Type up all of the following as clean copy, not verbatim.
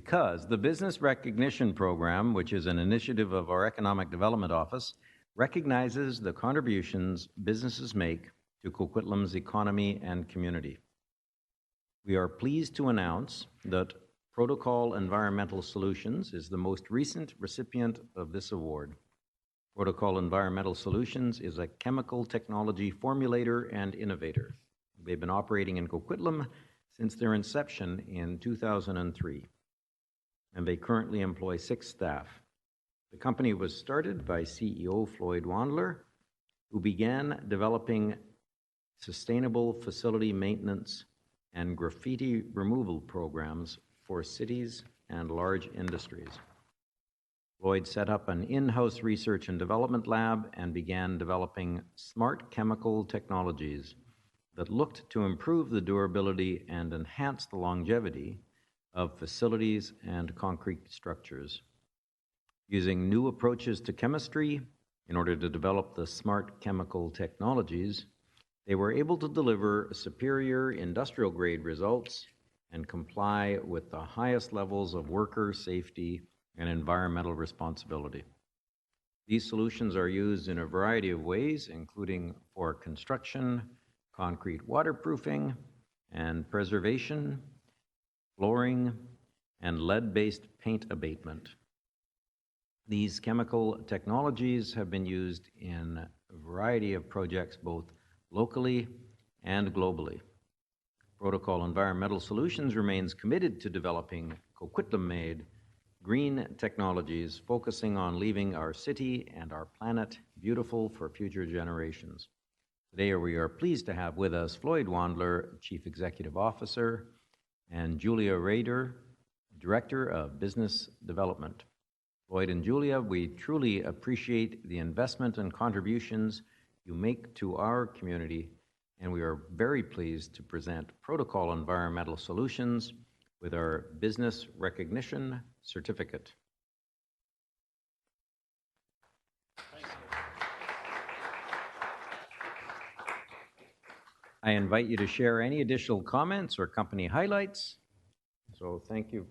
because the Business Recognition Program, which is an initiative of our Economic Development Office, recognizes the contributions businesses make to Coquitlam's economy and community. We are pleased to announce that Protocol Environmental Solutions is the most recent recipient of this award. Protocol Environmental Solutions is a chemical technology formulator and innovator. They've been operating in Coquitlam since their inception in 2003, and they currently employ 6 staff. The company was started by CEO Floyd Wandler, who began developing sustainable facility maintenance and graffiti removal programs for cities and large industries. Floyd set up an in-house research and development lab and began developing smart chemical technologies that looked to improve the durability and enhance the longevity of facilities and concrete structures. Using new approaches to chemistry in order to develop the smart chemical technologies, they were able to deliver superior industrial-grade results and comply with the highest levels of worker safety and environmental responsibility. These solutions are used in a variety of ways, including for construction, concrete waterproofing and preservation, flooring, and lead-based paint abatement. These chemical technologies have been used in a variety of projects both locally and globally. Protocol Environmental Solutions remains committed to developing Coquitlam-made green technologies, focusing on leaving our city and our planet beautiful for future generations. Today we are pleased to have with us Floyd Wandler, Chief Executive Officer, and Julia Rader, Director of Business Development. Floyd and Julia, we truly appreciate the investment and contributions you make to our community, and we are very pleased to present Protocol Environmental Solutions with our Business Recognition Certificate. I invite you to share any additional comments or company highlights. So thank you.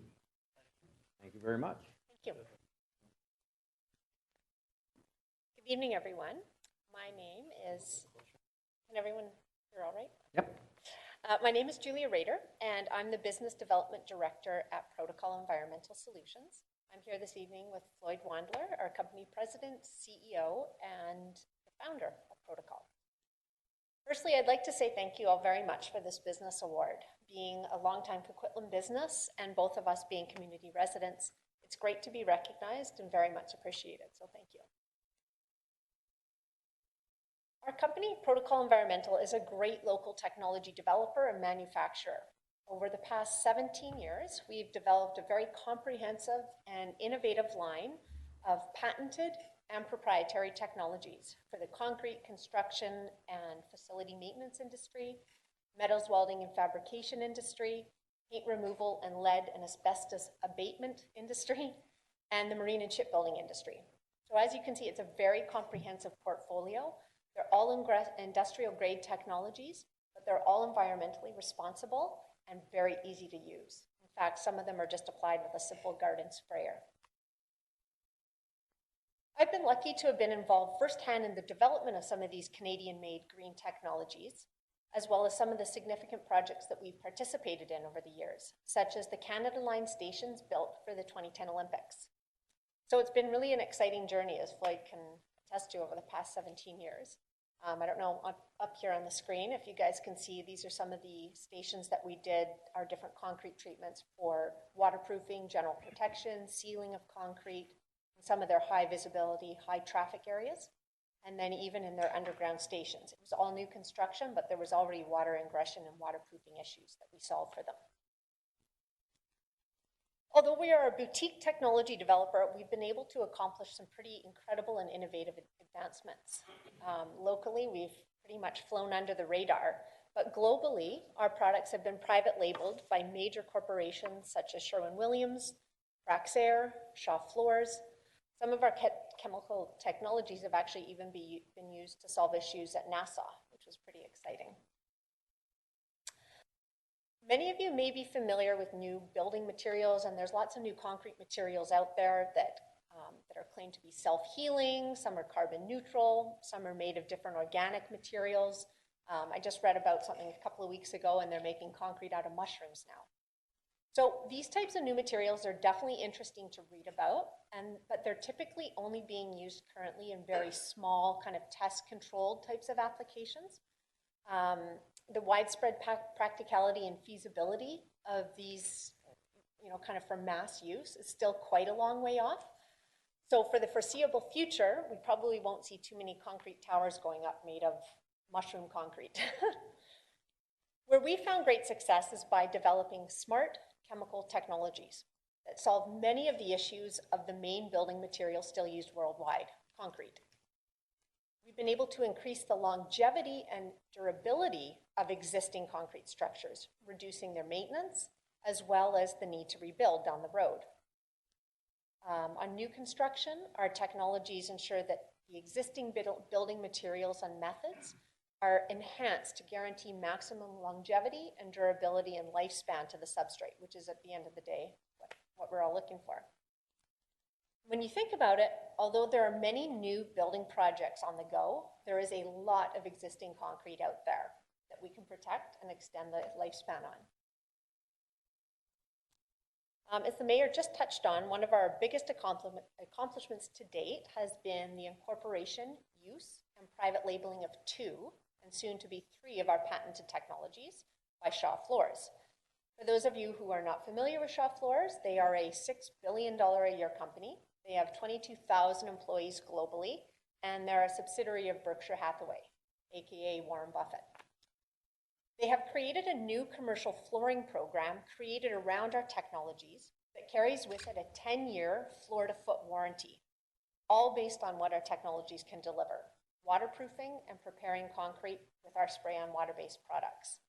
Thank you very much. Thank you. Good evening, everyone. My name is, can everyone hear all right? Yep. My name is Julia Rader, and I'm the Business Development Director at Protocol Environmental Solutions. I'm here this evening with Floyd Wandler, our company president, CEO, and the founder of Protocol. Firstly, I'd like to say thank you all very much for this business award. Being a longtime Coquitlam business and both of us being community residents, it's great to be recognized and very much appreciated, so thank you. Our company, Protocol Environmental, is a great local technology developer and manufacturer. Over the past 17 years, we've developed a very comprehensive and innovative line of patented and proprietary technologies for the concrete, construction, and facility maintenance industry, metals welding and fabrication industry, paint removal and lead and asbestos abatement industry, and the marine and shipbuilding industry. So as you can see, it's a very comprehensive portfolio. They're all industrial-grade technologies, but they're all environmentally responsible and very easy to use. In fact, some of them are just applied with a simple garden sprayer. I've been lucky to have been involved firsthand in the development of some of these Canadian-made green technologies, as well as some of the significant projects that we've participated in over the years, such as the Canada Line stations built for the 2010 Olympics. So it's been really an exciting journey, as Floyd can attest to, over the past 17 years. I don't know, up here on the screen, if you guys can see, these are some of the stations that we did, our different concrete treatments for waterproofing, general protection, sealing of concrete, and some of their high visibility, high traffic areas, and then even in their underground stations. It was all new construction, but there was already water ingression and waterproofing issues that we solved for them. Although we are a boutique technology developer, we've been able to accomplish some pretty incredible and innovative advancements. Locally, we've pretty much flown under the radar, but globally, our products have been private labeled by major corporations such as Sherwin-Williams, Praxair, Shaw Floors. Some of our chemical technologies have actually even been used to solve issues at NASA, which was pretty exciting. Many of you may be familiar with new building materials, and there's lots of new concrete materials out there that are claimed to be self-healing. Some are carbon neutral, some are made of different organic materials. I just read about something a couple of weeks ago, and they're making concrete out of mushrooms now. So these types of new materials are definitely interesting to read about, but they're typically only being used currently in very small, kind of test-controlled types of applications. The widespread practicality and feasibility of these, kind of for mass use is still quite a long way off. So for the foreseeable future, we probably won't see too many concrete towers going up made of mushroom concrete. Where we found great success is by developing smart chemical technologies that solve many of the issues of the main building material still used worldwide, concrete. We've been able to increase the longevity and durability of existing concrete structures, reducing their maintenance, as well as the need to rebuild down the road. On new construction, our technologies ensure that the existing building materials and methods are enhanced to guarantee maximum longevity and durability and lifespan to the substrate, which is at the end of the day what we're all looking for. When you think about it, although there are many new building projects on the go, there is a lot of existing concrete out there that we can protect and extend the lifespan on. As the mayor just touched on, one of our biggest accomplishments to date has been the incorporation, use, and private labeling of 2, and soon to be 3 of our patented technologies by Shaw Floors. For those of you who are not familiar with Shaw Floors, they are a $6 billion a year company. They have 22,000 employees globally, and they're a subsidiary of Berkshire Hathaway, aka Warren Buffett. They have created a new commercial flooring program created around our technologies that carries with it a 10-year floor-to-foot warranty, all based on what our technologies can deliver: waterproofing and preparing concrete with our spray-on water-based products.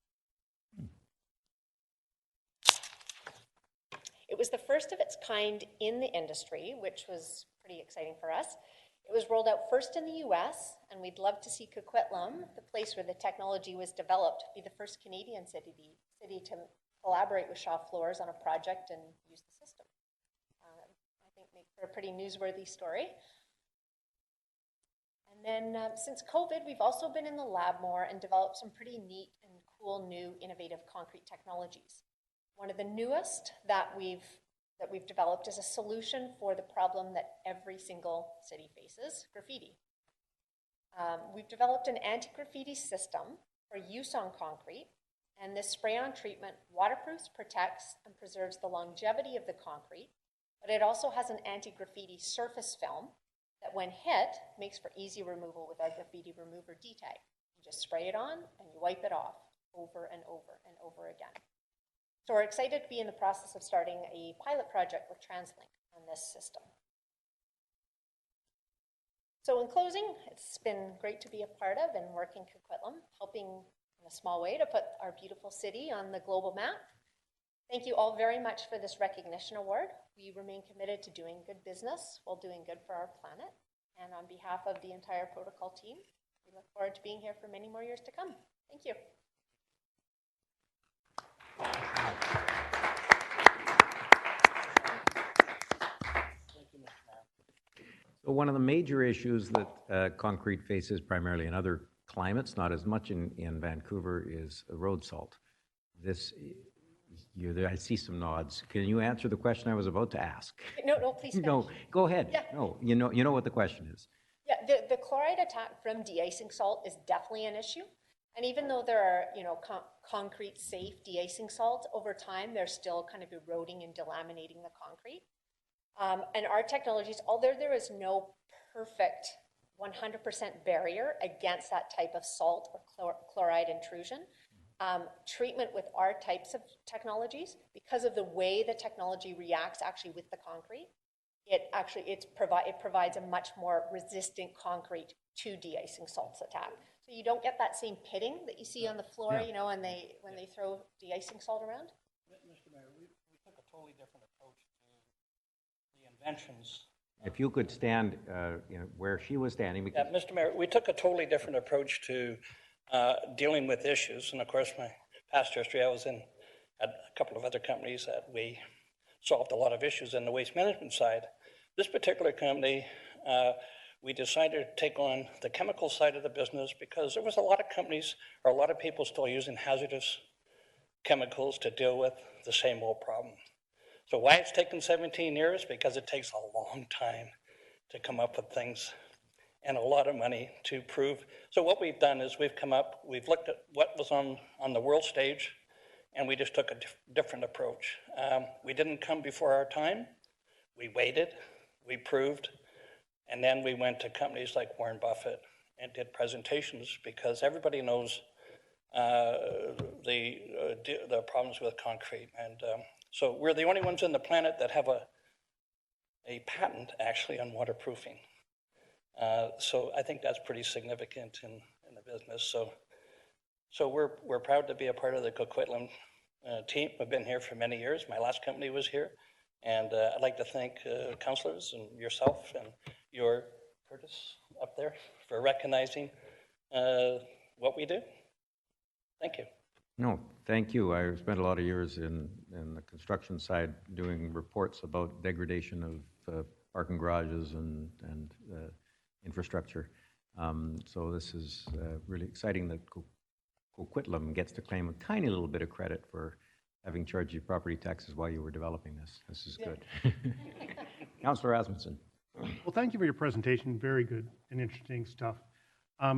It was the first of its kind in the industry, which was pretty exciting for us. It was rolled out first in the US, and we'd love to see Coquitlam, the place where the technology was developed, be the first Canadian city to collaborate with Shaw Floors on a project and use the system. I think makes for a pretty newsworthy story. And then since COVID, we've also been in the lab more and developed some pretty neat and cool new innovative concrete technologies. One of the newest that we've developed is a solution for the problem that every single city faces: graffiti. We've developed an anti-graffiti system for use on concrete, and this spray-on treatment waterproofs, protects, and preserves the longevity of the concrete, but it also has an anti-graffiti surface film that, when hit, makes for easy removal with our graffiti remover D-tag. You just spray it on and you wipe it off over and over and over again. So we're excited to be in the process of starting a pilot project with TransLink on this system. So in closing, it's been great to be a part of and work in Coquitlam, helping in a small way to put our beautiful city on the global map. Thank you all very much for this recognition award. We remain committed to doing good business while doing good for our planet. And on behalf of the entire protocol team, we look forward to being here for many more years to come. Thank you. So one of the major issues that concrete faces, primarily in other climates, not as much in Vancouver, is road salt. I see some nods. Can you answer the question I was about to ask? No, please finish. No, go ahead. Yeah. No, you know what the question is. Yeah, the chloride attack from de-icing salt is definitely an issue. And even though there are, concrete safe de-icing salts, over time they're still kind of eroding and delaminating the concrete. And our technologies, although there is no perfect 100% barrier against that type of salt or chloride intrusion, treatment with our types of technologies, because of the way the technology reacts actually with the concrete, it provides a much more resistant concrete to de-icing salts attack. So you don't get that same pitting that you see on the floor, Yeah. when they throw de-icing salt around. Mr. Mayor, we took a totally different approach to the inventions. If you could stand where she was standing. Yeah, Mr. Mayor, we took a totally different approach to dealing with issues. And of course, my past history, I was in had a couple of other companies that we solved a lot of issues in the waste management side. This particular company, we decided to take on the chemical side of the business because there was a lot of companies or a lot of people still using hazardous chemicals to deal with the same old problem. So why it's taken 17 years? Because it takes a long time to come up with things and a lot of money to prove. So what we've done is we've looked at what was on the world stage, and we just took a different approach. We didn't come before our time. We waited, we proved, and then we went to companies like Warren Buffett and did presentations because everybody knows the problems with concrete. And so we're the only ones on the planet that have a patent actually on waterproofing. So I think that's pretty significant in the business. So we're proud to be a part of the Coquitlam team. I've been here for many years. My last company was here. And I'd like to thank councillors and yourself and your Curtis up there for recognizing what we do. Thank you. No, thank you. I spent a lot of years in the construction side doing reports about degradation of parking garages and infrastructure. So this is really exciting that Coquitlam gets to claim a tiny little bit of credit for having charged you property taxes while you were developing this. This is good. Councillor Rasmussen. Well, thank you for your presentation. Very good and interesting stuff.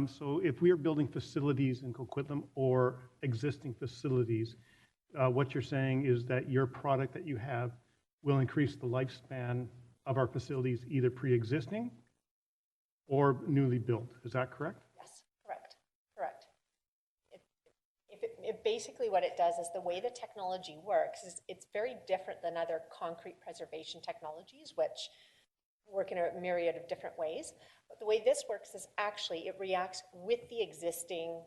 So if we are building facilities in Coquitlam or existing facilities, what you're saying is that your product that you have will increase the lifespan of our facilities, either pre-existing or newly built. Is that correct? Yes, correct. Basically what it does is the way the technology works is it's very different than other concrete preservation technologies, which work in a myriad of different ways. But the way this works is actually it reacts with the existing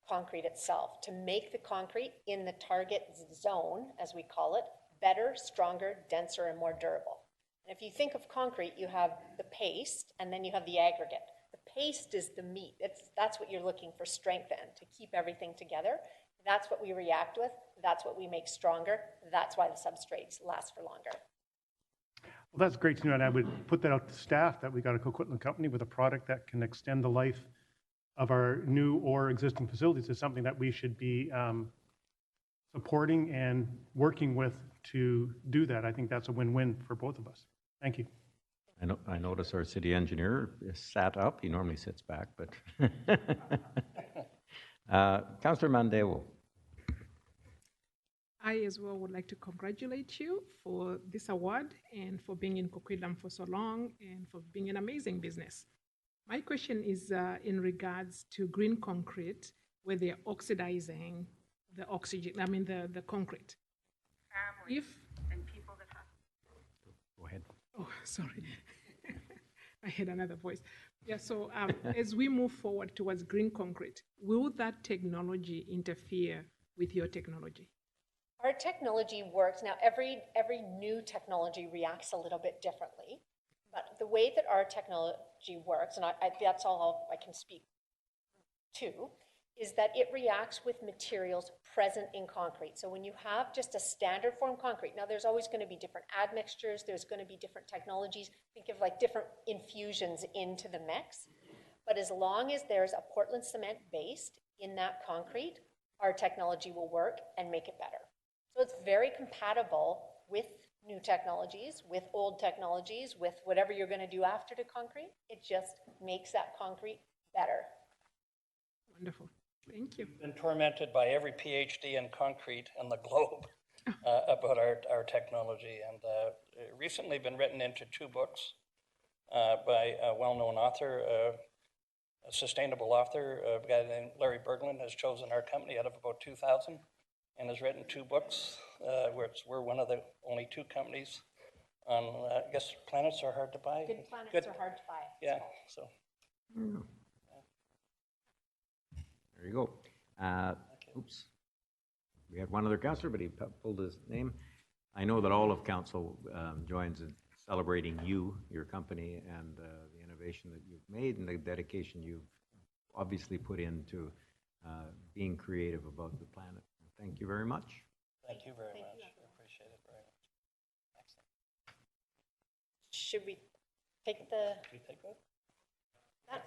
concrete itself to make the concrete in the target zone, as we call it, better, stronger, denser, and more durable. And if you think of concrete, you have the paste and then you have the aggregate. The paste is the meat. That's what you're looking for strength in, to keep everything together. That's what we react with. That's what we make stronger. That's why the substrates last for longer. Well, that's great to know, and I would put that out to staff that we got a Coquitlam company with a product that can extend the life of our new or existing facilities. Is something that we should be supporting and working with to do that. I think that's a win-win for both of us. Thank you. I notice our city engineer is sat up. He normally sits back, but Councillor Mandeo. I as well would like to congratulate you for this award and for being in Coquitlam for so long and for being an amazing business. My question is in regards to green concrete, where they're oxidizing the the concrete. Families and people that have. Go ahead. Oh, sorry. I had another voice. Yeah, so as we move forward towards green concrete, will that technology interfere with your technology? Our technology works. Now, every new technology reacts a little bit differently, but the way that our technology works, and that's all I can speak to, is that it reacts with materials present in concrete. So when you have just a standard form concrete, now there's always going to be different admixtures, there's going to be different technologies, think of like different infusions into the mix, but as long as there's a Portland cement based in that concrete, our technology will work and make it better. So it's very compatible with new technologies, with old technologies, with whatever you're going to do after the concrete. It just makes that concrete better. Wonderful. Thank you. Been tormented by every PhD in concrete in the globe about our technology, and recently been written into 2 books by a well-known author, a sustainable author, a guy named Larry Berglund has chosen our company out of about 2,000 and has written 2 books. We're one of the only 2 companies on, I guess, planets are hard to buy. Good planets are hard to buy. Yeah, so. There you go. Oops. We had one other councillor, but he pulled his name. I know that all of council joins in celebrating you, your company, and the innovation that you've made and the dedication you've obviously put into being creative about the planet. Thank you very much. Thank you very Thank much. you. I appreciate it very much. Excellent. Should we take the, Can you take that?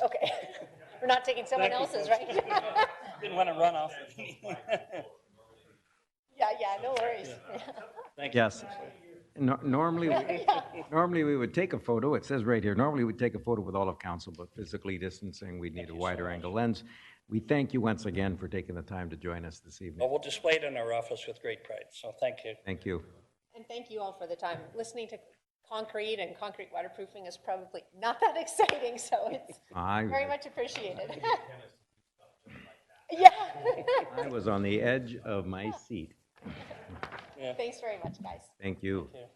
okay. We're not taking someone Thank you, else's, folks. right? Didn't want to run off. Yeah, no worries. Thank you. Yes. Normally we would take a photo. It says right here, normally we'd take a photo with all of council, but physically distancing, we'd need a wider angle lens. We thank you once again for taking the time to join us this evening. Well, we'll display it in our office with great pride, so thank you. Thank you. And thank you all for the time. Listening to concrete and concrete waterproofing is probably not that exciting, so it's very much appreciated. Yeah. I was on the edge of my seat. Yeah. Thanks very much, guys. Thank you. Thank you.